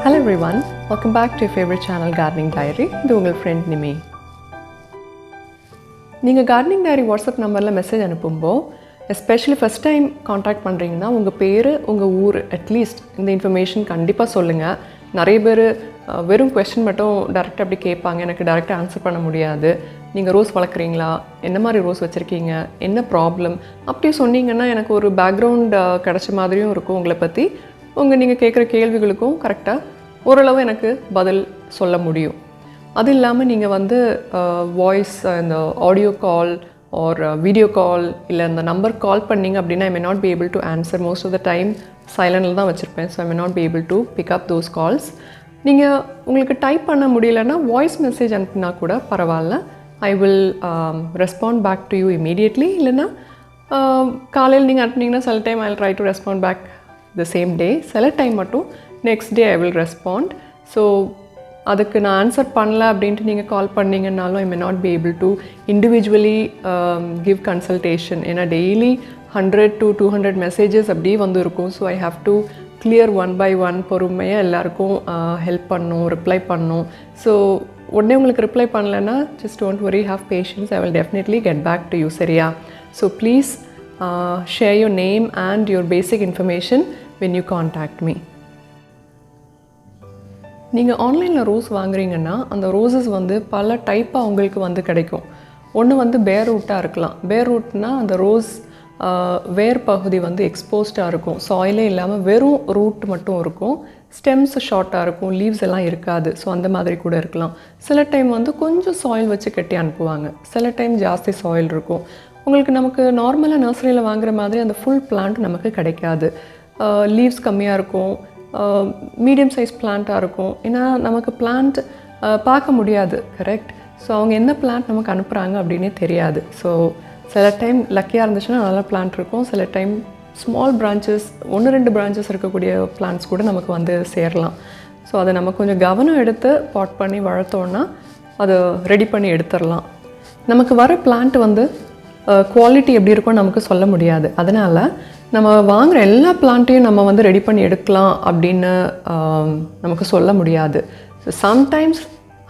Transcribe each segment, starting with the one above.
Hello everyone, welcome back to your favorite channel Gardening Diary. இது உங்கள் friend Nimi. நீங்கள் Gardening Diary WhatsApp நம்பரில் message அனுப்பும்போது especially first time contact பண்ணுறீங்கன்னா உங்கள் பேர் உங்கள் ஊர் அட்லீஸ்ட் இந்த இன்ஃபர்மேஷன் கண்டிப்பாக சொல்லுங்கள். நிறைய பேர் வெறும் கொஸ்டின் மட்டும் டேரெக்டாக அப்படி கேட்பாங்க, எனக்கு டேரெக்டாக ஆன்சர் பண்ண முடியாது. நீங்கள் ரோஸ் வளர்க்குறீங்களா, என்ன மாதிரி ரோஸ் வச்சுருக்கீங்க, என்ன ப்ராப்ளம் அப்படி சொன்னீங்கன்னா எனக்கு ஒரு பேக்ரவுண்ட் கிடச்ச மாதிரியும் இருக்கும். உங்களை பற்றி நீங்கள் கேட்குற கேள்விகளுக்கும் கரெக்டாக ஓரளவு எனக்கு பதில் சொல்ல முடியும். அது இல்லாமல் நீங்கள் வாய்ஸ் இந்த audio call or video call இல்லை இந்த நம்பர் கால் பண்ணிங்க அப்படின்னா I may not be able to answer. Most of the time சைலண்டில் தான் வச்சுருப்பேன். So I may not be able to pick up those calls. நீங்கள் உங்களுக்கு டைப் பண்ண முடியலன்னா வாய்ஸ் மெசேஜ் அனுப்பினா கூட பரவாயில்ல. I will respond back to you immediately. இல்லைன்னா காலையில் நீங்கள் அனுப்புனீங்கன்னா சில time I will try to respond back the same day. சில டைம் மட்டும் next day I will respond. So அதுக்கு நான் ஆன்சர் பண்ணல அப்படின்ட்டு நீங்கள் கால் பண்ணிங்கன்னாலும் I may not be able to individually give consultation. ஏன்னா டெய்லி 100 to 200 மெசேஜஸ் அப்படியே இருக்கும். So I have to clear one by one பொறுமையாக எல்லாருக்கும் ஹெல்ப் பண்ணணும், ரிப்ளை பண்ணணும். ஸோ உடனே உங்களுக்கு ரிப்ளை பண்ணலைன்னா just don't worry, have patience, I will definitely get back to you. சரியா? So please share your name and your basic information when you contact me. நீங்கள் ஆன்லைனில் ரோஸ் வாங்குறீங்கன்னா அந்த ரோஸஸ் பல டைப்பாக உங்களுக்கு கிடைக்கும். ஒன்று பேர் ரூட்டாக இருக்கலாம். பேர் ரூட்னால் அந்த ரோஸ் வேர் பகுதி எக்ஸ்போஸ்டாக இருக்கும், சாயிலே இல்லாமல் வெறும் ரூட் மட்டும் இருக்கும். ஸ்டெம்ஸ் ஷார்ட்டாக இருக்கும், லீவ்ஸ் எல்லாம் இருக்காது. ஸோ அந்த மாதிரி கூட இருக்கலாம். சில டைம் கொஞ்சம் சாயில் வச்சு கட்டி அனுப்புவாங்க, சில டைம் ஜாஸ்தி சாயில் இருக்கும். நமக்கு நார்மலாக நர்சரியில் வாங்குற மாதிரி அந்த ஃபுல் பிளான்ட் நமக்கு கிடைக்காது. லீவ்ஸ் கம்மியாக இருக்கும், மீடியம் சைஸ் பிளான்ட்டாக இருக்கும். ஏன்னா நமக்கு பிளான்ட் பார்க்க முடியாது, கரெக்ட்? ஸோ அவங்க என்ன பிளான்ட் நமக்கு அனுப்புகிறாங்க அப்படின்னே தெரியாது. ஸோ சில டைம் லக்கியாக இருந்துச்சுன்னா நல்ல பிளான்ட் இருக்கும், சில டைம் ஸ்மால் பிரான்ச்சஸ் 1-2 பிரான்ச்சஸ் இருக்கக்கூடிய பிளான்ட்ஸ் கூட நமக்கு சேரலாம். ஸோ அதை நம்ம கொஞ்சம் கவனம் எடுத்து பாட் பண்ணி வளர்த்தோன்னா அதை ரெடி பண்ணி எடுத்துடலாம். நமக்கு வர பிளான்ட் குவாலிட்டி எப்படி இருக்கும்னு நமக்கு சொல்ல முடியாது. அதனால் நம்ம வாங்குகிற எல்லா பிளான்ட்டையும் நம்ம ரெடி பண்ணி எடுக்கலாம் அப்படின்னு நமக்கு சொல்ல முடியாது. ஸோ சம்டைம்ஸ்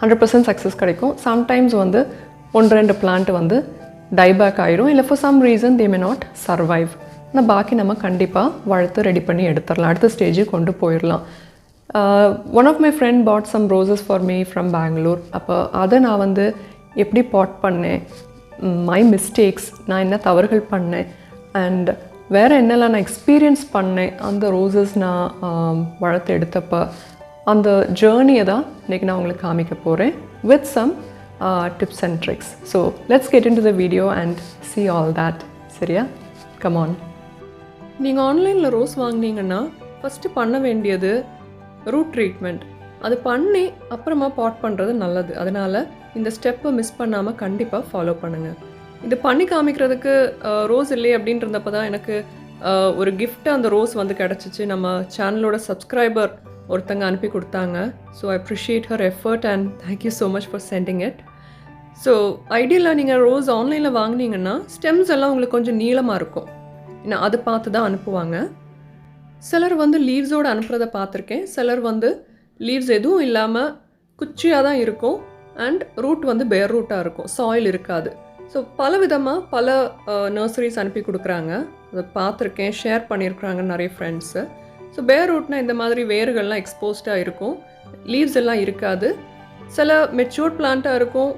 100% சக்ஸஸ் கிடைக்கும், சம்டைம்ஸ் 1-2 பிளான்ட் டைபேக் ஆயிரும், இல்லை for some reason they may not survive. ஆனால் பாக்கி நம்ம கண்டிப்பாக வளர்த்து ரெடி பண்ணி எடுத்துடலாம், அடுத்த ஸ்டேஜுக்கு கொண்டு போயிடலாம். One of my friend bought some roses for me from Bangalore. அப்போ அதை நான் எப்படி பாட் பண்ணேன், மை மிஸ்டேக்ஸ், நான் என்ன தவறுகள் பண்ணேன், அண்ட் வேறு என்னெல்லாம் நான் எக்ஸ்பீரியன்ஸ் பண்ணேன் அந்த ரோசஸ் நான் வளர்த்து எடுத்தப்போ அந்த ஜேர்னியை தான் இன்றைக்கி நான் உங்களுக்கு காமிக்க போகிறேன் with some tips and tricks. So let's get in to the video and see all that. சரியா? Come on. நீங்கள் ஆன்லைனில் ரோஸ் வாங்கினீங்கன்னா ஃபஸ்ட்டு பண்ண வேண்டியது ரூட் ட்ரீட்மெண்ட். அது பண்ணி அப்புறமா பாட் பண்ணுறது நல்லது. அதனால் இந்த ஸ்டெப்பை மிஸ் பண்ணாமல் கண்டிப்பாக ஃபாலோ பண்ணுங்கள். இது பண்ணி காமிக்கிறதுக்கு ரோஸ் இல்லையே அப்படின்றப்ப தான் எனக்கு ஒரு கிஃப்ட் அந்த ரோஸ் கிடச்சிச்சு. நம்ம சேனலோட சப்ஸ்கிரைபர் ஒருத்தங்க அனுப்பி கொடுத்தாங்க. So I appreciate her effort and thank you so much for sending it. So ஐடியலாக நீங்கள் ரோஸ் ஆன்லைனில் வாங்கினீங்கன்னா ஸ்டெம்ஸ் எல்லாம் உங்களுக்கு கொஞ்சம் நீளமாக இருக்கும், ஏன்னா அது பார்த்து தான் அனுப்புவாங்க. சிலர் லீவ்ஸோடு அனுப்புகிறத பார்த்துருக்கேன், சிலர் லீவ்ஸ் எதுவும் இல்லாமல் குச்சியாக தான் இருக்கும் அண்ட் ரூட் பேர் ரூட்டாக இருக்கும், சாயில் இருக்காது. ஸோ பலவிதமாக பல நர்சரிஸ் அனுப்பி கொடுக்குறாங்க, அதை பார்த்துருக்கேன், ஷேர் பண்ணியிருக்கிறாங்க நிறைய ஃப்ரெண்ட்ஸு. ஸோ பேர் ரூட்னா இந்த மாதிரி வேர்கள்லாம் எக்ஸ்போஸ்டாக இருக்கும், லீவ்ஸ் எல்லாம் இருக்காது. சில மெச்சூர்ட் பிளான்ட்டாக இருக்கும்,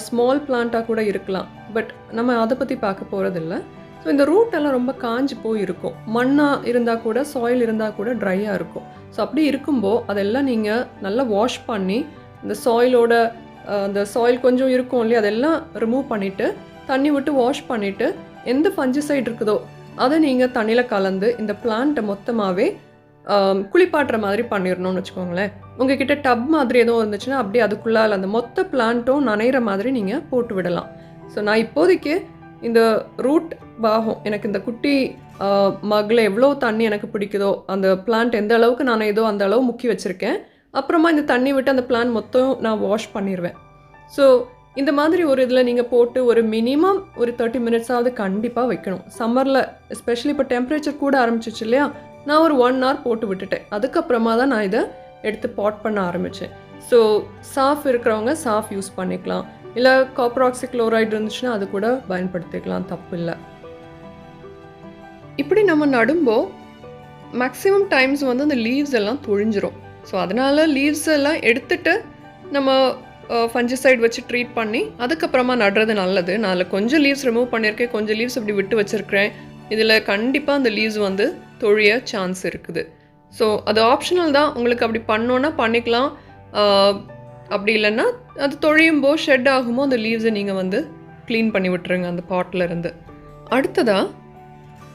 ஸ்மால் பிளான்ட்டாக கூட இருக்கலாம். பட் நம்ம அதை பற்றி பார்க்க போகிறதில்ல. ஸோ இந்த ரூட்டெல்லாம் ரொம்ப காஞ்சி போயிருக்கும், மண்ணாக இருந்தால் கூட சாயில் இருந்தால் கூட ட்ரையாக இருக்கும். ஸோ அப்படி இருக்கும்போது அதெல்லாம் நீங்கள் நல்லா வாஷ் பண்ணி இந்த சாயிலோட அந்த சாயில் கொஞ்சம் இருக்கும் இல்லையா, அதெல்லாம் ரிமூவ் பண்ணிவிட்டு தண்ணி விட்டு வாஷ் பண்ணிவிட்டு எந்த ஃபஞ்சிசைட் இருக்குதோ அதை நீங்கள் தண்ணியில் கலந்து இந்த பிளான்ட்டை மொத்தமாகவே குளிப்பாட்டுற மாதிரி பண்ணிடணும்னு வச்சுக்கோங்களேன். உங்ககிட்ட டப் மாதிரி எதுவும் இருந்துச்சுன்னா அப்படியே அதுக்குள்ளால் அந்த மொத்த பிளான்ட்டும் நனைகிற மாதிரி நீங்கள் போட்டு விடலாம். ஸோ நான் இப்போதைக்கு இந்த ரூட் பாகம் எனக்கு இந்த குட்டி மகில் எவ்வளோ தண்ணி எனக்கு பிடிக்குதோ, அந்த பிளான்ட் எந்த அளவுக்கு நனையுதோ அந்த அளவு முக்கி வச்சுருக்கேன். அப்புறமா இந்த தண்ணி விட்டு அந்த பிளான்ட் மொத்தம் நான் வாஷ் பண்ணிடுவேன். ஸோ இந்த மாதிரி ஒரு இதில் நீங்கள் போட்டு ஒரு மினிமம் ஒரு 30 மினிட்ஸாவது கண்டிப்பாக வைக்கணும். சம்மரில் எஸ்பெஷலி இப்போ டெம்பரேச்சர் கூட ஆரம்பிச்சிச்சு இல்லையா, நான் ஒரு 1 hour போட்டு விட்டுட்டேன். அதுக்கப்புறமா தான் நான் இதை எடுத்து பாட் பண்ண ஆரம்பித்தேன். ஸோ சாஃப் இருக்கிறவங்க சாஃப் யூஸ் பண்ணிக்கலாம், இல்லை காப்பர் ஆக்சி குளோரைடு இருந்துச்சுன்னா அது கூட பயன்படுத்திக்கலாம், தப்பு இல்லை. இப்படி நம்ம நடும்போ மேக்ஸிமம் டைம்ஸ் வந்து அந்த லீவ்ஸ் எல்லாம் தொழிஞ்சிரும். ஸோ அதனால் லீவ்ஸ் எல்லாம் எடுத்துகிட்டு நம்ம ஃபஞ்சிசைட் வச்சு ட்ரீட் பண்ணி அதுக்கப்புறமா நடுறது நல்லது. நான் அதில் கொஞ்சம் லீவ்ஸ் ரிமூவ் பண்ணியிருக்கேன், கொஞ்சம் லீவ்ஸ் இப்படி விட்டு வச்சுருக்கிறேன். இதில் கண்டிப்பாக அந்த லீவ்ஸ் வந்து தொழிய சான்ஸ் இருக்குது. ஸோ அது ஆப்ஷனல் தான், உங்களுக்கு அப்படி பண்ணோன்னா பண்ணிக்கலாம். அப்படி இல்லைன்னா அது தொழியும்போ ஷெட் ஆகுமோ அந்த லீவ்ஸை நீங்கள் வந்து க்ளீன் பண்ணி விட்டுருங்க அந்த பாட்டில் இருந்து. அடுத்ததாக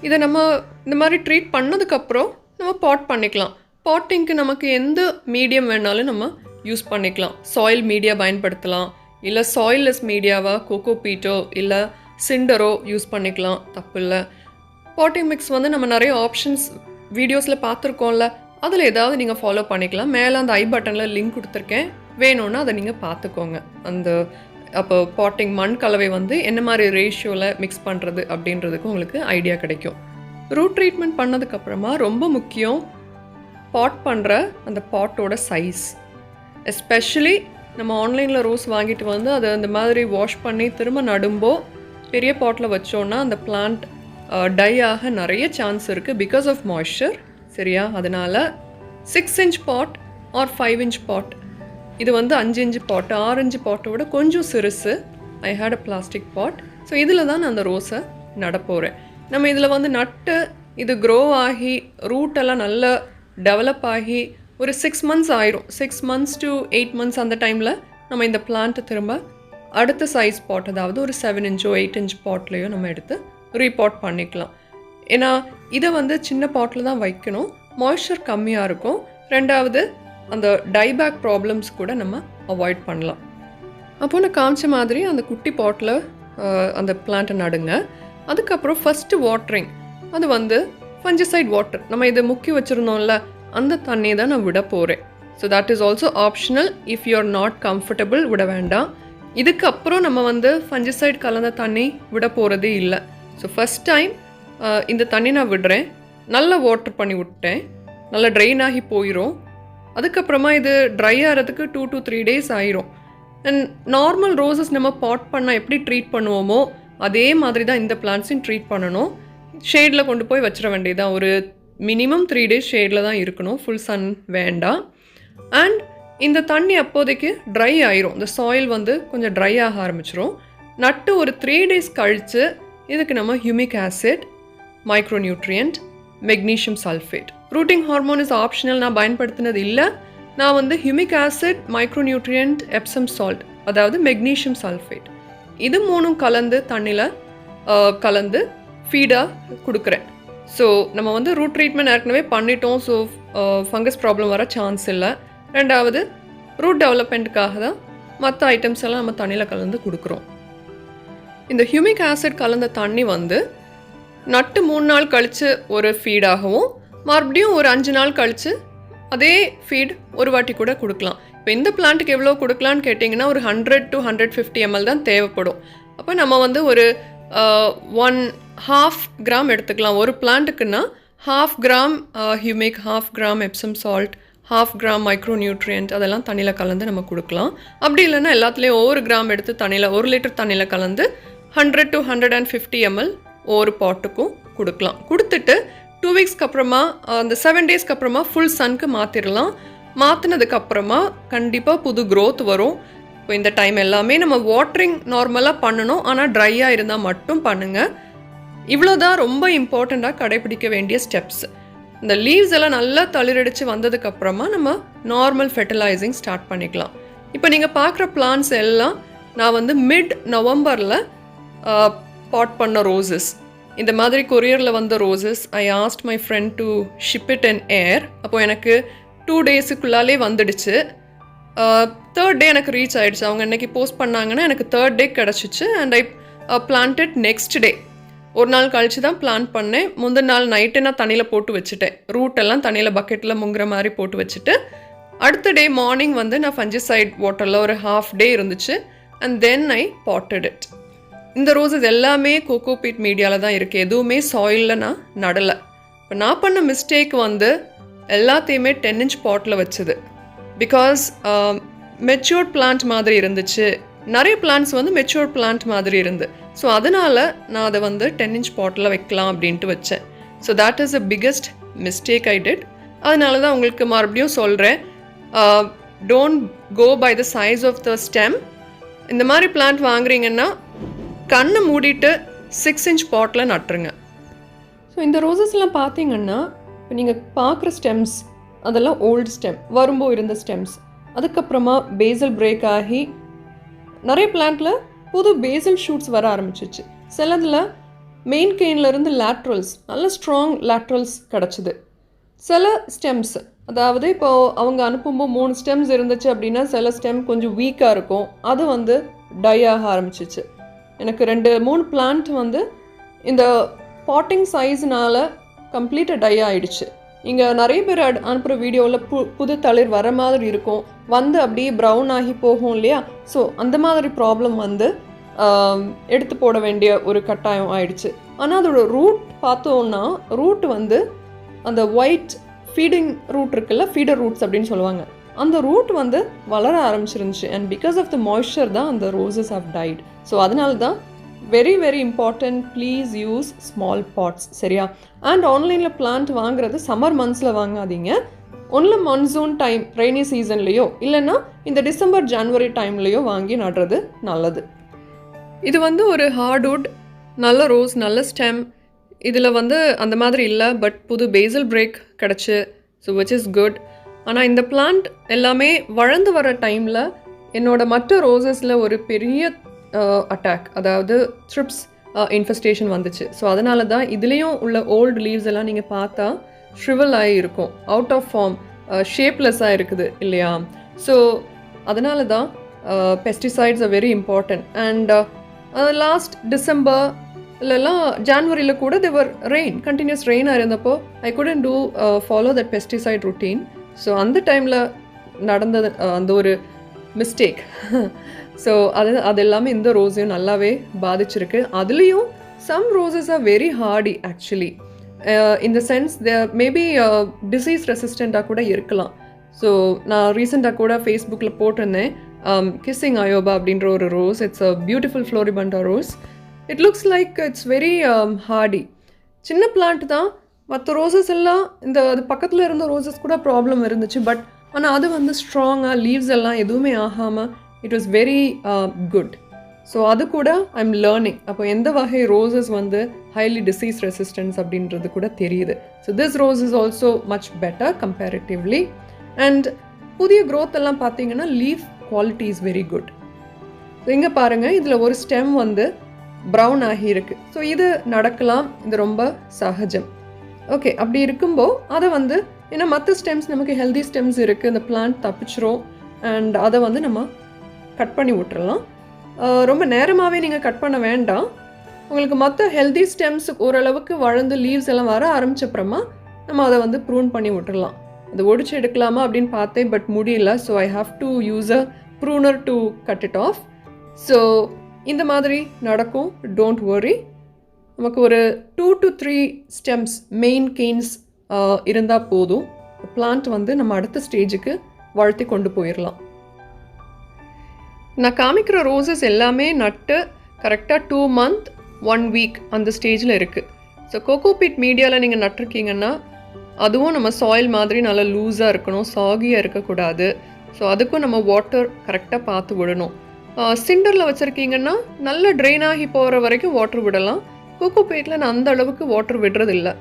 இதை நம்ம இந்த மாதிரி ட்ரீட் பண்ணதுக்கப்புறம் நம்ம பாட் பண்ணிக்கலாம். பாட்டிங்க்கு நமக்கு எந்த மீடியம் வேணாலும் நம்ம யூஸ் பண்ணிக்கலாம். சாயில் மீடியா பயன்படுத்தலாம், இல்லை சாயில்லெஸ் மீடியாவாக கோகோ பீட்டோ இல்லை சிண்டரோ யூஸ் பண்ணிக்கலாம், தப்பு இல்லை. பாட்டிங் மிக்ஸ் வந்து நம்ம நிறைய ஆப்ஷன்ஸ் வீடியோஸில் பார்த்துருக்கோம்ல, அதில் ஏதாவது நீங்கள் ஃபாலோ பண்ணிக்கலாம். மேலே அந்த ஐ பட்டனில் லிங்க் கொடுத்துருக்கேன், வேணும்னா அதை நீங்கள் பார்த்துக்கோங்க. அந்த அப்போ பாட்டிங் மண் கலவை வந்து என்ன மாதிரி ரேஷியோவில் மிக்ஸ் பண்ணுறது அப்படின்றதுக்கு உங்களுக்கு ஐடியா கிடைக்கும். ரூட் ட்ரீட்மெண்ட் பண்ணதுக்கப்புறமா ரொம்ப முக்கியம் பாட் பண்ணுற அந்த பாட்டோட சைஸ். எஸ்பெஷலி நம்ம ஆன்லைனில் ரோஸ் வாங்கிட்டு வந்து அதை அந்த மாதிரி வாஷ் பண்ணி திரும்ப நடும்போ பெரிய பாட்டில் வச்சோன்னா அந்த பிளான்ட் டை ஆக நிறைய சான்ஸ் இருக்குது பிகாஸ் ஆஃப் மாய்ஸ்சர். சரியா? அதனால் 6 inch பாட் ஆர் 5 inch பாட், இது வந்து 5 inch பாட்டு, 6 inch பாட்டோட கொஞ்சம் சிறுசு. I hate a plastic pot. So இதில் தான் நான் அந்த ரோஸை நடப்போகிறேன். நம்ம இதில் வந்து நட்டு இது க்ரோ ஆகி ரூட்டெல்லாம் நல்லா டெவலப் ஆகி ஒரு 6 months ஆயிரும். 6 months to 8 months அந்த டைமில் நம்ம இந்த பிளான்ட்டை திரும்ப அடுத்த சைஸ் பாட், அதாவது ஒரு 7 inch 8 inch பாட்லேயோ நம்ம எடுத்து ரீபாட் பண்ணிக்கலாம். ஏன்னா இதை வந்து சின்ன பாட்டில் தான் வைக்கணும், மாய்ஸ்சர் கம்மியாக இருக்கும். ரெண்டாவது அந்த டைபேக் ப்ராப்ளம்ஸ் கூட நம்ம அவாய்ட் பண்ணலாம். அப்போது நான் காமிச்ச மாதிரி அந்த குட்டி பாட்டில் அந்த பிளான்ட்டை நடுங்க. அதுக்கப்புறம் ஃபஸ்ட்டு வாட்டரிங், அது வந்து ஃபஞ்சிசைட் வாட்டர், நம்ம இதை முக்கி வச்சுருந்தோம்ல அந்த தண்ணியை தான் நான் விட போகிறேன். So that is also optional. If you are not comfortable விட வேண்டாம். இதுக்கப்புறம் நம்ம வந்து ஃபஞ்சிசைட் கலந்த தண்ணி விட போகிறதே இல்லை. ஸோ ஃபஸ்ட் டைம் இந்த தண்ணி நான் விடுறேன், நல்லா வாட்டர் பண்ணி விட்டேன், நல்லா ட்ரெயின் ஆகி போயிடும். அதுக்கப்புறமா இது ட்ரை ஆகிறதுக்கு 2 to 3 days ஆயிரும். அண்ட் நார்மல் ரோசஸ் நம்ம பாட் பண்ணால் எப்படி ட்ரீட் பண்ணுவோமோ அதே மாதிரி தான் இந்த பிளான்ட்ஸையும் ட்ரீட் பண்ணணும். ஷேடில் கொண்டு போய் வச்சிட வேண்டியதான். ஒரு மினிமம் 3 days ஷேடில் தான் இருக்கணும், ஃபுல் சன் வேண்டாம். அண்ட் இந்த தண்ணி அப்போதைக்கு ட்ரை ஆயிரும், இந்த சாயில் வந்து கொஞ்சம் ட்ரை ஆக ஆரம்பிச்சிரும். நட்டு ஒரு 3 days கழித்து இதுக்கு நம்ம humic acid, micronutrient, magnesium sulphate, rooting hormone is optional, நான் பயன்படுத்தினது இல்லை. நான் வந்து humic acid, micronutrient, Epsom salt, அதாவது மெக்னீஷியம் சல்ஃபேட், இது 3 கலந்து தண்ணியில் கலந்து ஃபீடாக கொடுக்குறேன். ஸோ நம்ம வந்து ரூட் ட்ரீட்மெண்ட் ஏற்கனவே பண்ணிட்டோம். ஸோ ஃபங்கஸ் ப்ராப்ளம் வர சான்ஸ் இல்லை. ரெண்டாவது ரூட் டெவலப்மெண்ட்டுக்காக தான் மற்ற ஐட்டம்ஸ் எல்லாம் நம்ம தண்ணியில் கலந்து கொடுக்குறோம். இந்த ஹியூமிக் ஆசிட் கலந்த தண்ணி வந்து நட்டு 3 நாள் கழித்து ஒரு ஃபீடாகவும் மறுபடியும் ஒரு 5 நாள் கழித்து அதே ஃபீட் ஒரு வாட்டி கூட கொடுக்கலாம். இப்போ இந்த பிளான்ட்டுக்கு எவ்வளோ கொடுக்கலான்னு கேட்டிங்கன்னா ஒரு 100 to 150 ml தான் தேவைப்படும். அப்போ நம்ம வந்து ஒரு 1/2 gram எடுத்துக்கலாம். ஒரு பிளான்ட்டுக்குன்னா 1/2 gram humic, 1/2 gram Epsom salt, 1/2 gram micronutrient அதெல்லாம் தண்ணியில் கலந்து நம்ம கொடுக்கலாம். அப்படி இல்லைன்னா எல்லாத்துலேயும் 1 gram எடுத்து தண்ணியில் 1 liter தண்ணியில் கலந்து 100 to 150 ml ஒவ்வொரு பாட்டுக்கும் கொடுக்கலாம். கொடுத்துட்டு 2 weeksக்கு அப்புறமா அந்த 7 daysக்கு அப்புறமா ஃபுல் சன்க்கு மாற்றிடலாம். மாற்றினதுக்கப்புறமா கண்டிப்பாக புது க்ரோத் வரும். இப்போ இந்த டைம் எல்லாமே நம்ம வாட்டரிங் நார்மலாக பண்ணணும், ஆனால் ட்ரையாக இருந்தால் மட்டும் பண்ணுங்கள். இவ்வளோதான் ரொம்ப இம்பார்ட்டண்ட்டாக கடைபிடிக்க வேண்டிய ஸ்டெப்ஸ். இந்த லீவ்ஸ் எல்லாம் நல்லா தளிரடிச்சு வந்ததுக்கப்புறமா நம்ம நார்மல் ஃபெர்டிலைசிங் ஸ்டார்ட் பண்ணிக்கலாம். இப்போ நீங்கள் பார்க்குற பிளான்ஸ் எல்லாம் நான் வந்து mid-November பாட் பண்ண ரோசஸ். இந்த மாதிரி கொரியரில் வந்த roses I asked my friend to ship it in air. அப்போது எனக்கு 2 daysக்குள்ளாலே வந்துடுச்சு. 3rd day எனக்கு ரீச் ஆகிடுச்சு. அவங்க இன்றைக்கி போஸ்ட் பண்ணாங்கன்னா எனக்கு 3rd day கிடச்சிச்சு. And I planted next day. ஒரு நாள் கழித்து தான் பிளான்ட் பண்ணேன். முந்தின நாள் நைட்டு நான் தண்ணியில் போட்டு வச்சுட்டேன். ரூட்டெல்லாம் தண்ணியில் பக்கெட்டில் முங்குற மாதிரி போட்டு வச்சுட்டு அடுத்த டே மார்னிங் வந்து நான் ஃபஞ்சிசைட் வாட்டரில் ஒரு 1/2 day இருந்துச்சு and then I potted it. இந்த ரோசஸ் எல்லாமே கோகோபீட் மீடியாவில் தான் இருக்குது, எதுவுமே சாயிலில் நான் நடலை. இப்போ நான் பண்ண மிஸ்டேக் வந்து எல்லாத்தையுமே 10 inch பாட்டில் வச்சது. பிகாஸ் மெச்சூர்ட் பிளான்ட் மாதிரி இருந்துச்சு, நிறைய பிளான்ட்ஸ் வந்து மெச்சூர்ட் பிளான்ட் மாதிரி இருந்து. ஸோ அதனால் நான் அதை வந்து 10 inch பாட்டில் வைக்கலாம் அப்படின்ட்டு வச்சேன். So that is the biggest mistake I did. அதனால தான் உங்களுக்கு மறுபடியும் சொல்கிறேன், don't go by the size of the stem. இந்த மாதிரி பிளான்ட் வாங்குறீங்கன்னா கண்ணை மூடிட்டு 6 inch பாட்டில் நட்டுருங்க. ஸோ இந்த ரோசஸ்லாம் பார்த்தீங்கன்னா இப்போ நீங்கள் பார்க்குற ஸ்டெம்ஸ் அதெல்லாம் ஓல்டு ஸ்டெம், வரும்போது இருந்த ஸ்டெம்ஸ். அதுக்கப்புறமா பேசல் பிரேக் ஆகி நிறைய பிளான்ட்டில் புது பேசல் ஷூட்ஸ் வர ஆரம்பிச்சிச்சு. சிலதில் மெயின் கெயின்லேருந்து லேட்ரல்ஸ், நல்ல ஸ்ட்ராங் லேட்ரல்ஸ் கிடச்சிது. சில ஸ்டெம்ஸ், அதாவது இப்போது அவங்க அனுப்பும்போது 3 ஸ்டெம்ஸ் இருந்துச்சு அப்படின்னா சில ஸ்டெம் கொஞ்சம் வீக்காக இருக்கும், அது வந்து டை ஆக ஆரம்பிச்சிச்சு. எனக்கு 2-3 பிளான்ட் வந்து இந்த பாட்டிங் சைஸ்னால் கம்ப்ளீட்டாக டை ஆகிடுச்சு. இங்கே நிறைய பேர் அனுப்புகிற வீடியோவில் புது தளிர் வர மாதிரி இருக்கும், வந்து அப்படியே ப்ரௌன் ஆகி போகும் இல்லையா? ஸோ அந்த மாதிரி ப்ராப்ளம் வந்து எடுத்து போட வேண்டிய ஒரு கட்டாயம் ஆயிடுச்சு. ஆனால் அதோட ரூட் பார்த்தோன்னா, ரூட் வந்து அந்த ஒயிட் ஃபீடிங் ரூட் இருக்குல்ல, ஃபீடர் ரூட்ஸ் அப்படின்னு சொல்லுவாங்க, அந்த ரூட் வந்து வளர ஆரம்பிச்சிருந்துச்சு. And because of the moisture தான் அந்த ரோசஸ் ஹவ் டைட். ஸோ அதனால தான் very very important, please use small pots, சரியா? அண்ட் ஆன்லைனில் பிளான்ட் வாங்குறது சம்மர் மந்த்ஸில் வாங்காதீங்க. ஒன்லி மான்சூன் டைம், ரெய்னி சீசன்லேயோ இல்லைன்னா இந்த டிசம்பர் ஜனவரி டைம்லேயோ வாங்கி நடுறது நல்லது. இது வந்து ஒரு ஹார்ட்வுட், நல்ல ரோஸ், நல்ல ஸ்டெம். இதில் வந்து அந்த மாதிரி இல்லை, பட் புது பேசல் பிரேக் கிடச்சி, ஸோ விச் இஸ் குட். ஆனால் இந்த பிளான்ட் எல்லாமே வளர்ந்து வர டைமில் என்னோட மற்ற ரோசஸில் ஒரு பெரிய அட்டாக், அதாவது த்ரிப்ஸ் இன்ஃபெஸ்டேஷன் வந்துச்சு. ஸோ அதனால தான் இதுலேயும் உள்ள ஓல்டு லீவ்ஸ் எல்லாம் நீங்கள் பார்த்தா ஷ்ரிவல் ஆகி இருக்கும், அவுட் ஆஃப் ஃபார்ம், ஷேப்லெஸ்ஸாக இருக்குது இல்லையா? ஸோ அதனால தான் pesticides are very important. And last December இல்லைலாம் ஜான்வரியில் கூட தேவர் ரெயின், கண்டினியூஸ் ரெயினாக இருந்தப்போ I couldn't to follow that pesticide routine. So அந்த டைமில் நடந்தது அந்த ஒரு மிஸ்டேக். ஸோ அது எல்லாமே இந்த ரோஸையும் நல்லாவே பாதிச்சிருக்கு. அதுலேயும் some roses are very hardy actually, in the sense they're maybe disease ரெசிஸ்டண்ட்டாக கூட இருக்கலாம். ஸோ நான் ரீசெண்டாக கூட ஃபேஸ்புக்கில் போட்டிருந்தேன், கிஸ்ஸிங் அயோபா அப்படின்ற ஒரு rose. It's a beautiful floribunda rose. It looks like it's very hardy. சின்ன பிளான்ட் தான், மற்ற ரோசஸ் எல்லாம் இந்த அது பக்கத்தில் இருந்த ரோசஸ் கூட ப்ராப்ளம் இருந்துச்சு, பட் ஆனால் அது வந்து ஸ்ட்ராங்காக லீவ்ஸ் எல்லாம் எதுவுமே ஆகாமல் it was very good. So அது கூட ஐ எம் லேர்னிங். அப்போ எந்த வகை ரோசஸ் வந்து ஹைலி டிசீஸ் ரெசிஸ்டன்ஸ் அப்படின்றது கூட தெரியுது. So this rose is also much better comparatively. And புதிய க்ரோத் எல்லாம் பார்த்தீங்கன்னா leaf quality is very good. So இங்கே பாருங்கள், இதில் ஒரு ஸ்டெம் வந்து ப்ரௌன் ஆகியிருக்கு. ஸோ இது நடக்கலாம், இது ரொம்ப சகஜம். ஓகே, அப்படி இருக்கும்போது அதை வந்து ஏன்னா மற்ற ஸ்டெம்ஸ் நமக்கு ஹெல்தி ஸ்டெம்ஸ் இருக்குது, இந்த பிளான்ட் தப்பிச்சிரும். அண்ட் அதை வந்து நம்ம கட் பண்ணி விட்டுறலாம். ரொம்ப நேரமாகவே நீங்கள் கட் பண்ண வேண்டாம். உங்களுக்கு மற்ற ஹெல்தி ஸ்டெம்ஸ் ஓரளவுக்கு வளர்ந்து லீவ்ஸ் எல்லாம் வர ஆரம்பிச்சப்புறமா நம்ம அதை வந்து ப்ரூன் பண்ணி விட்டுறலாம். அதை ஒடிச்சு எடுக்கலாமா அப்படின்னு பார்த்தேன், பட் முடியல. So I have to use a Bruner to cut it of. So இந்த மாதிரி நடக்கும், டோன்ட் வரி. நமக்கு ஒரு 2 to 3 ஸ்டெம்ஸ் மெயின் கெயின்ஸ் இருந்தால் போதும், பிளான்ட் வந்து நம்ம அடுத்த ஸ்டேஜுக்கு வளர்த்தி கொண்டு போயிடலாம். நான் காமிக்கிற ரோசஸ் எல்லாமே நட்டு கரெக்டாக 2 month 1 week அந்த ஸ்டேஜில் இருக்குது. ஸோ கோகோபீட் மீடியாவில் நீங்கள் நட்டிருக்கீங்கன்னா அதுவும் நம்ம சாயில் மாதிரி நல்லா லூஸாக இருக்கணும், சாகியாக இருக்கக்கூடாது. ஸோ அதுக்கும் நம்ம வாட்டர் கரெக்டாக பார்த்து விடணும். சிண்டரில் வச்சுருக்கீங்கன்னா நல்லா ட்ரெயின் ஆகி போகிற வரைக்கும் வாட்டர் விடலாம். கோகோபீட்டில் நான் அந்த அளவுக்கு வாட்டர் விடுறதில்லை.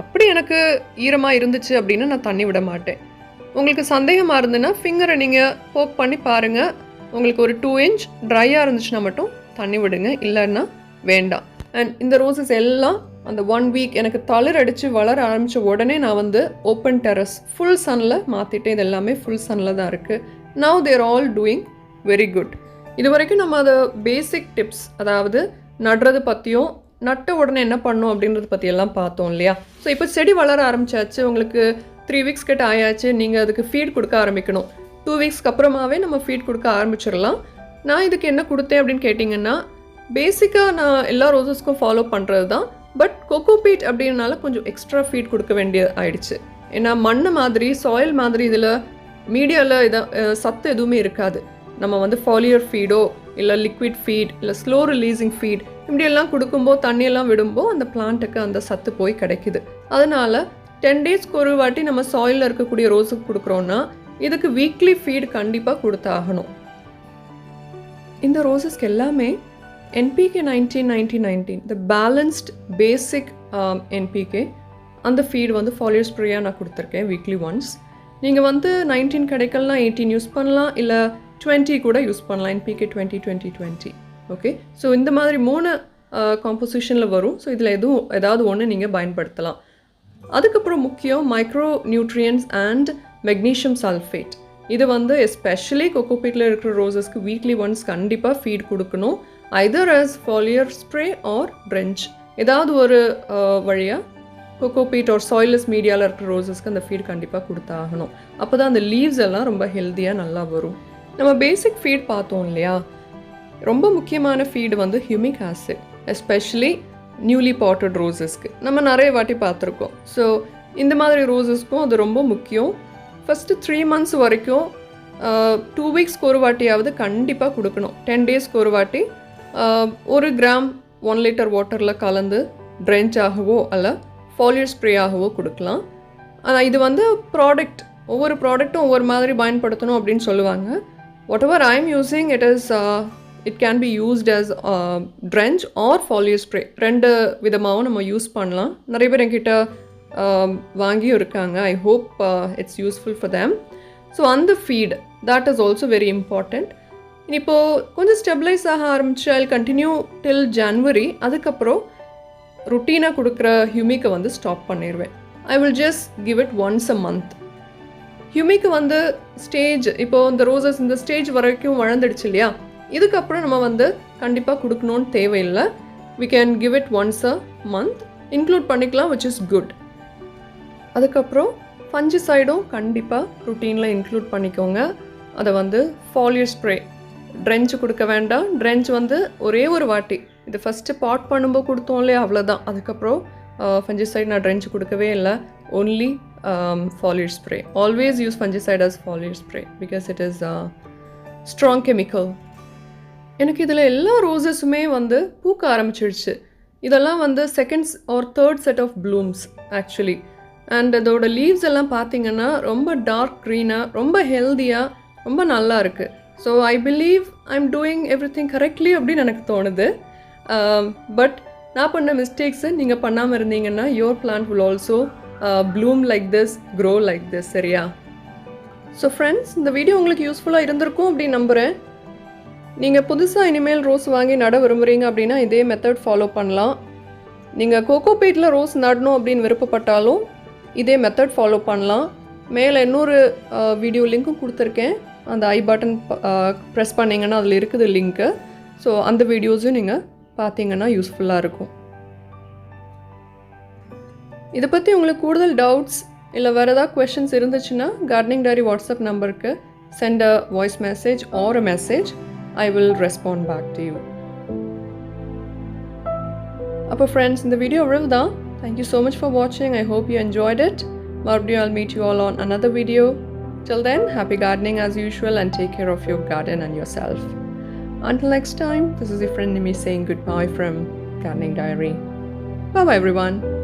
அப்படி எனக்கு ஈரமாக இருந்துச்சு அப்படின்னா நான் தண்ணி விட மாட்டேன். உங்களுக்கு சந்தேகமாக இருந்துன்னா ஃபிங்கரை நீங்கள் போக் பண்ணி பாருங்கள். உங்களுக்கு ஒரு 2 inch ட்ரையாக இருந்துச்சுன்னா மட்டும் தண்ணி விடுங்க, இல்லைன்னா வேண்டாம். அண்ட் இந்த ரோசஸ் எல்லாம் அந்த 1 week எனக்கு தளிர் அடித்து வளர ஆரம்பித்த உடனே நான் வந்து ஓப்பன் டெரஸ் ஃபுல் சன்னில் மாற்றிட்டேன். இது எல்லாமே ஃபுல் சன்னில் தான் இருக்குது. நவ் தேர் ஆல் டூயிங் வெரி குட். இது வரைக்கும் நம்ம அதை பேசிக் டிப்ஸ், அதாவது நடுறது பற்றியும் நட்ட உடனே என்ன பண்ணணும் அப்படின்றத பற்றியெல்லாம் பார்த்தோம் இல்லையா? ஸோ இப்போ செடி வளர ஆரம்பிச்சாச்சு, உங்களுக்கு 3 weeks கிட்ட ஆயாச்சு. நீங்கள் அதுக்கு ஃபீட் கொடுக்க ஆரம்பிக்கணும். 2 weeks அப்புறமாவே நம்ம ஃபீட் கொடுக்க ஆரம்பிச்சிடலாம். நான் இதுக்கு என்ன கொடுத்தேன் அப்படின்னு கேட்டிங்கன்னா, பேசிக்காக நான் எல்லா ரோசஸ்க்கும் ஃபாலோ பண்ணுறது தான். பட் கோகோபீட் அப்படின்னால கொஞ்சம் எக்ஸ்ட்ரா ஃபீட் கொடுக்க வேண்டிய ஆயிடுச்சு. ஏன்னா மண் மாதிரி சாயில் மாதிரி இதில் மீடியாவில் சத்து எதுவுமே இருக்காது. நம்ம வந்து ஃபாலியர் ஃபீடோ இல்லை லிக்விட் ஃபீட் இல்லை ஸ்லோ ரிலீசிங் ஃபீட் இப்படியெல்லாம் கொடுக்கும்போது தண்ணியெல்லாம் விடும்போது அந்த பிளான்ட்டுக்கு அந்த சத்து போய் கிடைக்குது. அதனால் 10 டேஸ்க்கு ஒரு வாட்டி நம்ம சாயிலில் இருக்கக்கூடிய ரோஸுக்கு கொடுக்குறோன்னா இதுக்கு வீக்லி ஃபீட் கண்டிப்பாக கொடுத்தாகணும். இந்த ரோசஸ்க்கு எல்லாமே NPK 19-90-19 த பேலன்ஸ்ட் பேசிக் NPK அந்த ஃபீட் வந்து ஃபாலியர் ஸ்ப்ரேயாக நான் கொடுத்துருக்கேன் வீக்லி ஒன்ஸ். நீங்கள் வந்து 19 கிடைக்கலனா 18 யூஸ் பண்ணலாம், இல்லை 20 கூட யூஸ் பண்ணலாம். NPK 20-20-20. ஓகே, ஸோ இந்த மாதிரி 3 காம்போசிஷனில் வரும். ஸோ இதில் ஏதாவது ஒன்று நீங்கள் பயன்படுத்தலாம். அதுக்கப்புறம் முக்கியம் micro nutrients and magnesium sulphate. இது வந்து எஸ்பெஷலி கோகோபீட்டில் இருக்கிற ரோசஸ்க்கு வீக்லி ஒன்ஸ் கண்டிப்பாக ஃபீட் கொடுக்கணும். Hyder as foliar spray or drench. ஏதாவது ஒரு வழியாக கோகோபீட் ஒரு சாயிலஸ் மீடியாவில் இருக்கிற ரோசஸ்க்கு அந்த ஃபீட் கண்டிப்பாக கொடுத்தாகணும். அப்போ தான் அந்த லீவ்ஸ் எல்லாம் ரொம்ப ஹெல்த்தியாக நல்லா வரும். நம்ம பேசிக் ஃபீட் பார்த்தோம் இல்லையா, ரொம்ப முக்கியமான ஃபீடு வந்து humic acid, especially newly potted ரோசஸ்க்கு நம்ம நிறைய வாட்டி பார்த்துருக்கோம். ஸோ இந்த மாதிரி ரோசஸ்க்கும் அது ரொம்ப முக்கியம். ஃபஸ்ட்டு 3 months வரைக்கும் 2 weeksக்கு ஒரு வாட்டியாவது கண்டிப்பாக கொடுக்கணும். 10 daysக்கு ஒரு வாட்டி 1 கிராம் 1 liter வாட்டரில் கலந்து ட்ரென்ச் ஆகவோ அல்ல ஃபாலியர் ஸ்ப்ரே ஆகவோ கொடுக்கலாம். ஆனால் இது வந்து ப்ராடக்ட், ஒவ்வொரு ப்ராடக்ட்டும் ஒவ்வொரு மாதிரி பயன்படுத்தணும் அப்படின்னு சொல்லுவாங்க. What ever I am using it can be used as drench or foliar spray. 2 விதமாகவும் நம்ம யூஸ் பண்ணலாம். நிறைய பேர் என்கிட்ட வாங்கியும் இருக்காங்க. I hope it's useful for them. So அந்த feet that is also very important. இப்போது கொஞ்சம் ஸ்டெபிளைஸ் ஆக ஆரம்பிச்சு ஐ கண்டினியூ டில் ஜனவரி. அதுக்கப்புறம் ருட்டீனாக கொடுக்குற ஹியூமிக்கை வந்து ஸ்டாப் பண்ணிடுவேன். I will just give it once a month. ஹியூமிக்கு வந்து ஸ்டேஜ், இப்போது இந்த ரோசஸ் இந்த ஸ்டேஜ் வரைக்கும் வளர்ந்துடுச்சு இல்லையா, இதுக்கப்புறம் நம்ம வந்து கண்டிப்பாக கொடுக்கணுன்னு தேவையில்லை. we can give it once a month, include பண்ணிக்கலாம், which is good. அதுக்கப்புறம் ஃபஞ்சிசைடும் கண்டிப்பாக ருட்டீனில் இன்க்ளூட் பண்ணிக்கோங்க. அதை வந்து ஃபாலியர் ஸ்ப்ரே, ட்ரென்ச் கொடுக்க வேண்டாம். ட்ரென்ச் வந்து ஒரே ஒரு வாட்டி, இது ஃபஸ்ட்டு பாட் பண்ணும்போது கொடுத்தோம் இல்லையா, அவ்வளோதான். அதுக்கப்புறம் ஃபஞ்சிசைட் நான் ட்ரென்ச் கொடுக்கவே இல்லை. only foliar spray. Always use fungicide as foliar spray because it is a strong chemical. எனக்கு இதில் எல்லா ரோசஸுமே வந்து பூக்க ஆரம்பிச்சிடுச்சு. இதெல்லாம் வந்து seconds or third set of blooms actually. And அதோட லீவ்ஸ் எல்லாம் பார்த்தீங்கன்னா ரொம்ப டார்க் க்ரீனாக, ரொம்ப ஹெல்த்தியாக, ரொம்ப நல்லா இருக்குது. So I believe I am doing everything correctly அப்படின்னு எனக்கு தோணுது. பட் நான் பண்ண மிஸ்டேக்ஸை நீங்கள் பண்ணாமல் இருந்தீங்கன்னா your plant will also bloom like this, grow like this. சரியா? ஸோ ஃப்ரெண்ட்ஸ், இந்த வீடியோ உங்களுக்கு யூஸ்ஃபுல்லாக இருந்திருக்கும் அப்படின்னு நம்புகிறேன். நீங்கள் புதுசாக இனிமேல் ரோஸ் வாங்கி நட விரும்புகிறீங்க அப்படின்னா இதே மெத்தட் ஃபாலோ பண்ணலாம். நீங்கள் கோகோபீட்டில் ரோஸ் நடணும் அப்படின்னு விருப்பப்பட்டாலும் இதே மெத்தட் ஃபாலோ பண்ணலாம். மேலே இன்னொரு வீடியோ லிங்க்கும் கொடுத்துருக்கேன். அந்த ஐ பட்டன் ப்ரெஸ் பண்ணிங்கன்னா அதில் இருக்குது லிங்க்கு. ஸோ அந்த வீடியோஸும் நீங்கள் பார்த்தீங்கன்னா யூஸ்ஃபுல்லாக இருக்கும். இதை பற்றி உங்களுக்கு கூடுதல் டவுட்ஸ் இல்லை வேறு ஏதாவது கொஷின்ஸ் இருந்துச்சுன்னா கார்டனிங் டைரி வாட்ஸ்அப் நம்பருக்கு send a voice message or a message. I will respond back to you. அப்போ ஃப்ரெண்ட்ஸ், இந்த வீடியோ அவ்வளவுதான். Thank you so much for watching. I hope you enjoyed it. மறுபடியும் I'll meet you all on another video. Till then, happy gardening as usual and take care of your garden and yourself. Until next time, this is your friend Nimi saying goodbye from Gardening Diary. Bye bye everyone.